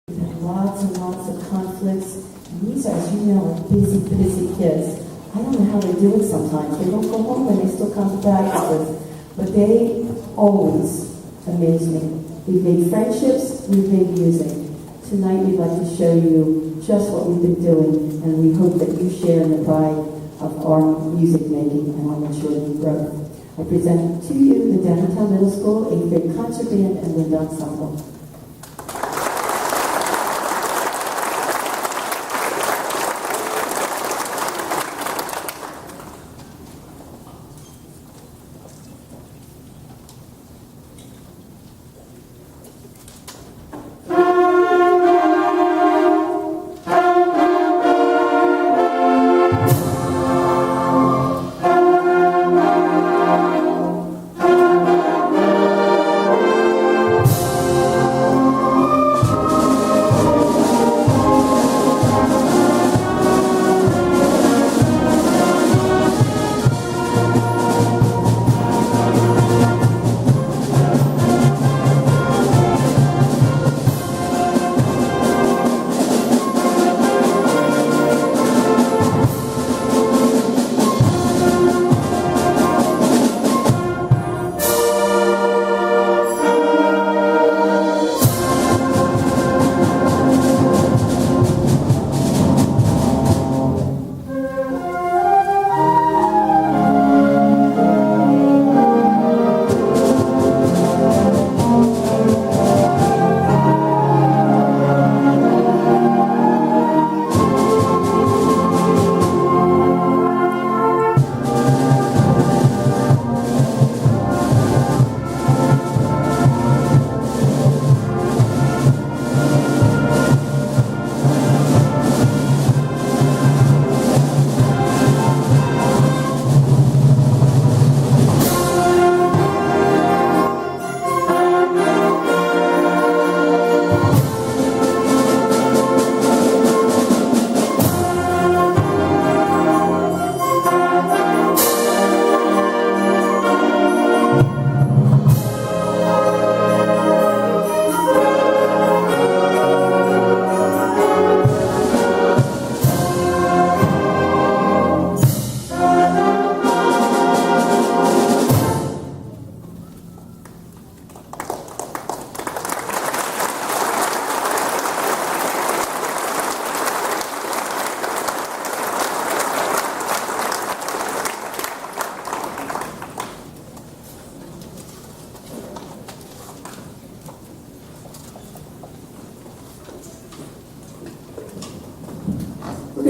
We've had lots and lots of conflicts. And these are, as you know, are busy, busy kids. I don't know how they do it sometimes. They don't go home and they still come to practices. But they always amaze me. We've made friendships, we've made music. Tonight we'd like to show you just what we've been doing, and we hope that you share in the pride of our music making and our maturity and growth. I present to you the Downtown Middle School 8th grade concert band and wind ensemble.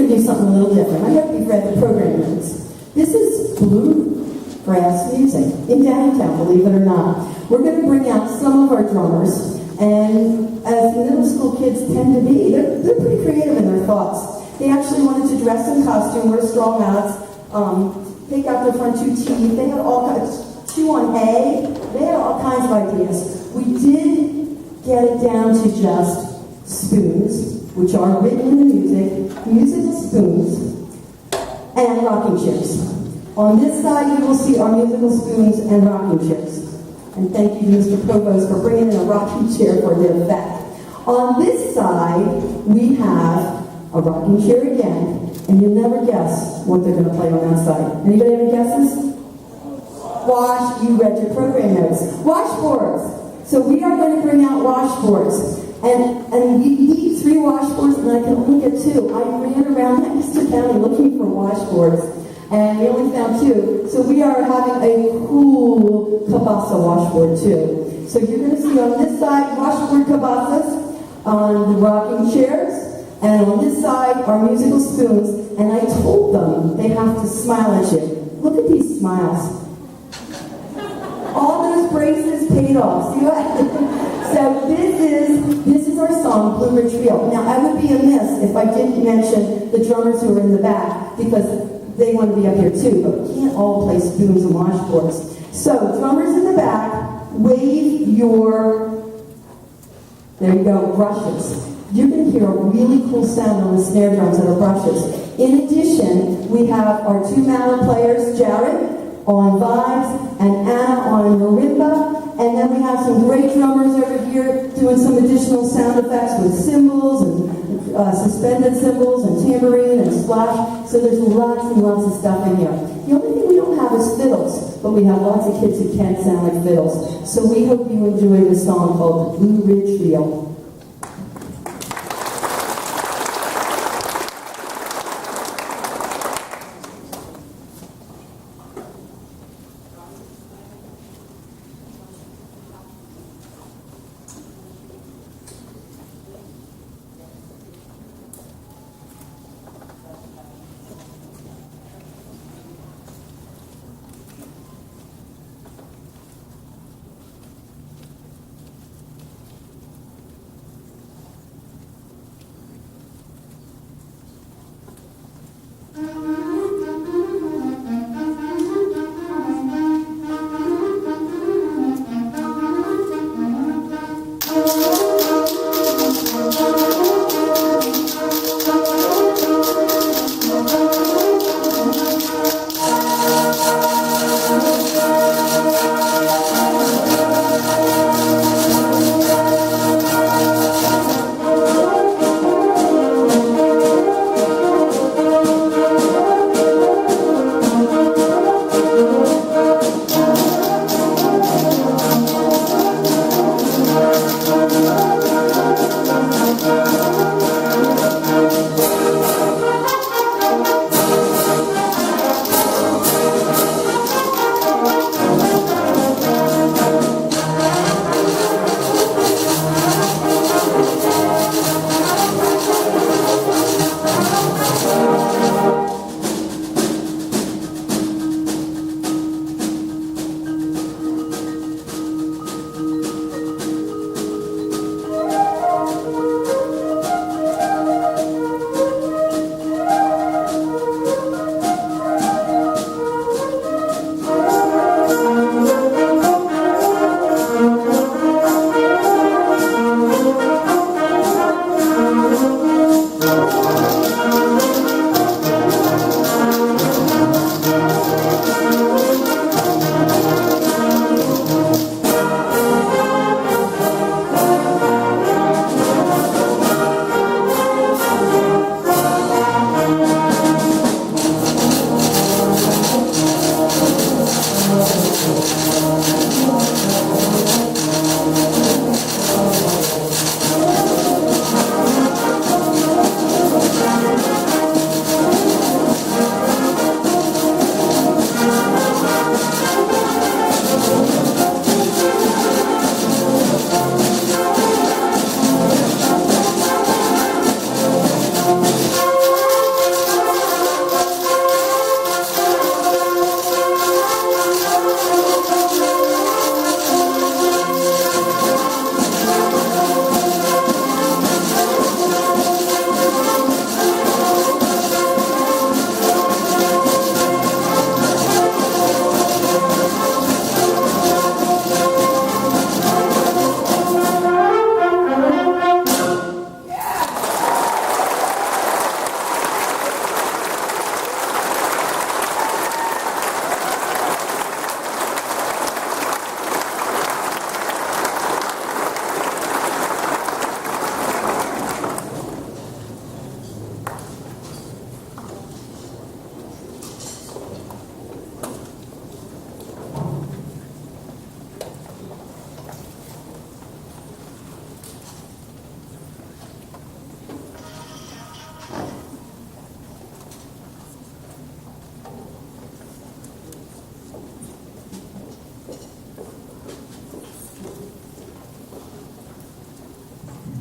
Do something a little different. I hope you've read the program notes. This is bluegrass music in downtown, believe it or not. We're going to bring out some of our drummers, and as middle school kids tend to be, they're pretty creative in their thoughts. They actually wanted to dress in costume, wear straw hats, take out their front two teeth. They had all kinds, chew on hay. They had all kinds of ideas. We did get it down to just spoons, which are written in the musical spoons, and rocking chairs. On this side, you will see our musical spoons and rocking chairs. And thank you to Mr. Provost for bringing in a rocking chair for the effect. On this side, we have a rocking chair again, and you'll never guess what they're going to play on that side. Anybody have any guesses? You read your program notes. Washboards. So we are going to bring out washboards. And we need 3 washboards, and I can only get 2. I ran around Lancaster County looking for washboards, and we only found 2. So we are having a cool cabasa washboard, too. So you're going to see on this side washboard cabasas on the rocking chairs, and on this side are musical spoons. And I told them they have to smile at you. Look at these smiles. All those braces paid off. See what? So this is our song, BlueRidgeReel. Now, I would be amiss if I didn't mention the drummers who are in the back, because they want to be up here too, but we can't all play spoons and washboards. So, drummers in the back, wave your, there you go, brushes. You're going to hear a really cool sound on the snare drums that are brushes. In addition, we have our 2 mallet players, Jared, on vibes, and Anna on marimba. And then we have some great drummers over here doing some additional sound effects with cymbals and suspended cymbals and tambourine and splash. So there's lots and lots of stuff in here. The only thing we don't have is fiddles, but we have lots of kids who can sound like fiddles. So we hope you enjoy this song called Blue Ridge Reel.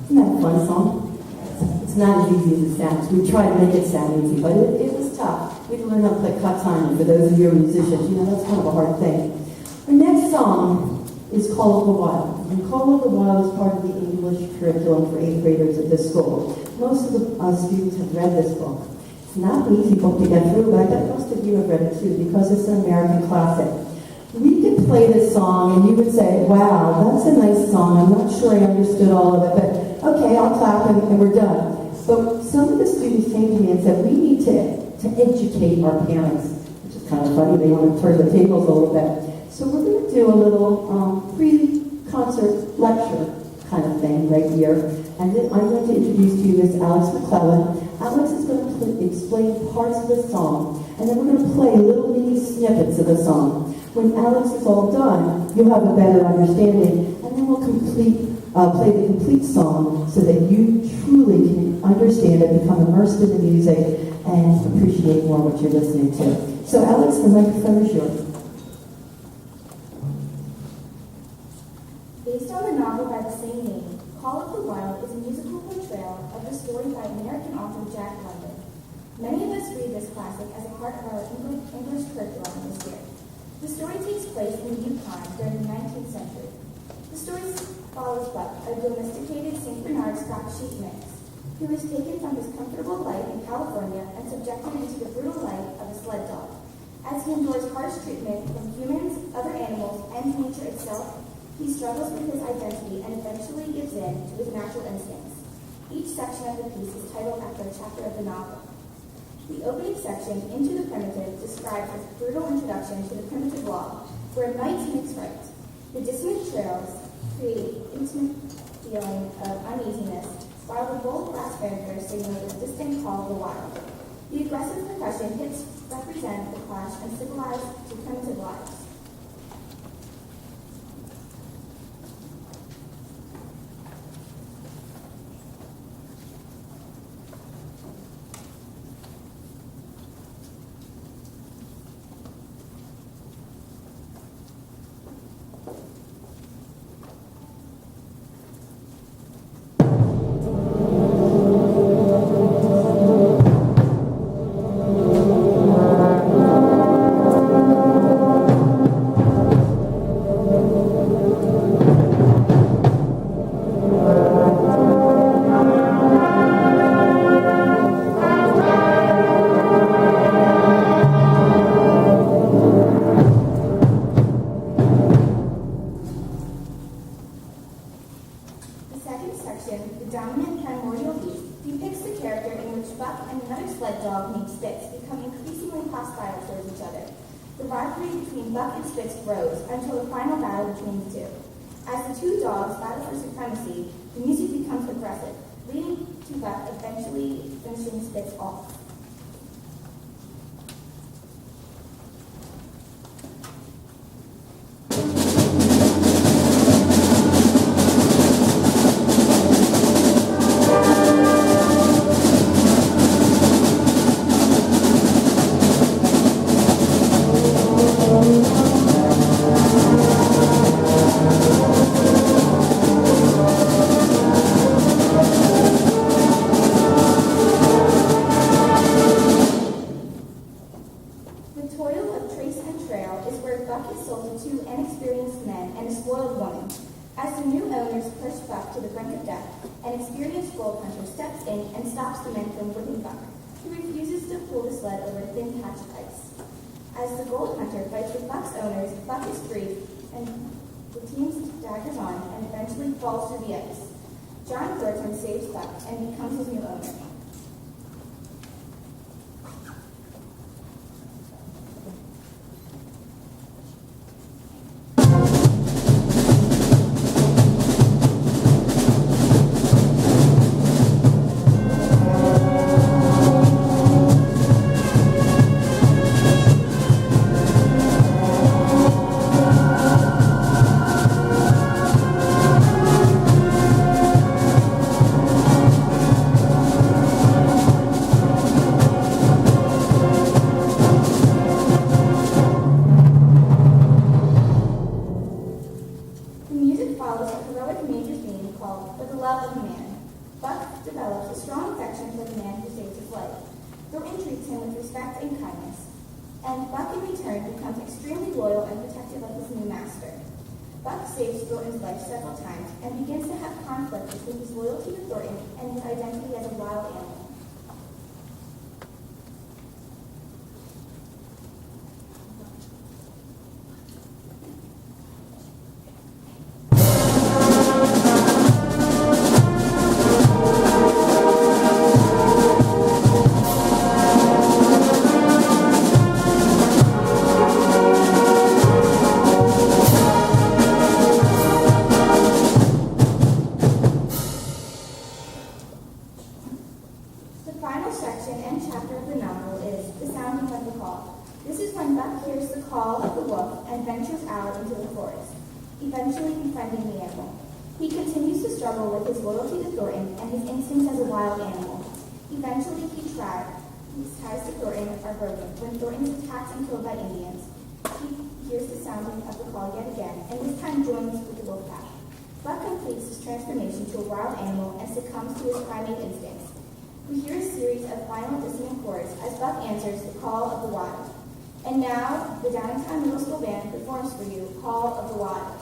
Isn't that a fun song? It's not as easy as it sounds. We tried to make it sound easy, but it was tough. We had to learn how to play cut time. For those of you who are musicians, that's kind of a hard thing. Our next song is Call of the Wild. And Call of the Wild is part of the English curriculum for 8th graders at this school. Most of the students have read this book. It's not an easy book to get through, but I bet most of you have read it too, because it's an American classic. We could play this song and you would say, wow, that's a nice song. I'm not sure I understood all of it, but okay, I'll clap and we're done. But some of the students came to me and said, we need to educate our parents, which is kind of funny. They want to turn the tables a little bit. So we're going to do a little pre-concert lecture kind of thing right here. And then I'm going to introduce to you Miss Alex McClellan. Alex is going to explain parts of the song, and then we're going to play little mini snippets of the song. When Alex is all done, you'll have a better understanding, and then we'll play the complete song so that you truly can understand it, become immersed in the music, and appreciate more what you're listening to. So Alex, the microphone is yours. Based on the novel by the same name, Call of the Wild is a musical portrayal of the story by American author Jack London. Many of us read this classic as a part of our English curriculum this year. The story takes place in Yukon during the 19th century. The story follows Buck, a domesticated St. Bernard Scotch sheep mix, who is taken from his comfortable life in California and subjected into the brutal life of a sled dog. As he endures harsh treatment from humans, other animals, and nature itself, he struggles with his identity and eventually gives in to his natural instincts. Each section of the piece is titled after a chapter of the novel. The opening section, Into the Primitive, describes his brutal introduction to the primitive law, where might makes right. The dissonant trails create intimate feeling of uneasiness, while the bold brass fanfare signals a distant call of the wild. The aggressive percussion hits represent the clash and symbolize to primitive lives. And becomes his new owner. final section and chapter of the novel is The Sounding of the Call. This is when Buck hears the call of the wolf and ventures out into the forest, eventually befriending the animal. He continues to struggle with his loyalty to Thornton and his instincts as a wild animal. Eventually, his ties to Thornton are broken when Thornton is attacked and killed by Indians. He hears the sounding of the call yet again, and this time joins with the wolf pack. Buck completes his transformation to a wild animal and succumbs to his primate instincts. We hear a series of final dissonant chords as Buck answers the call of the wild. And now, the Downingtown Middle School Band performs for you Call of the Wild.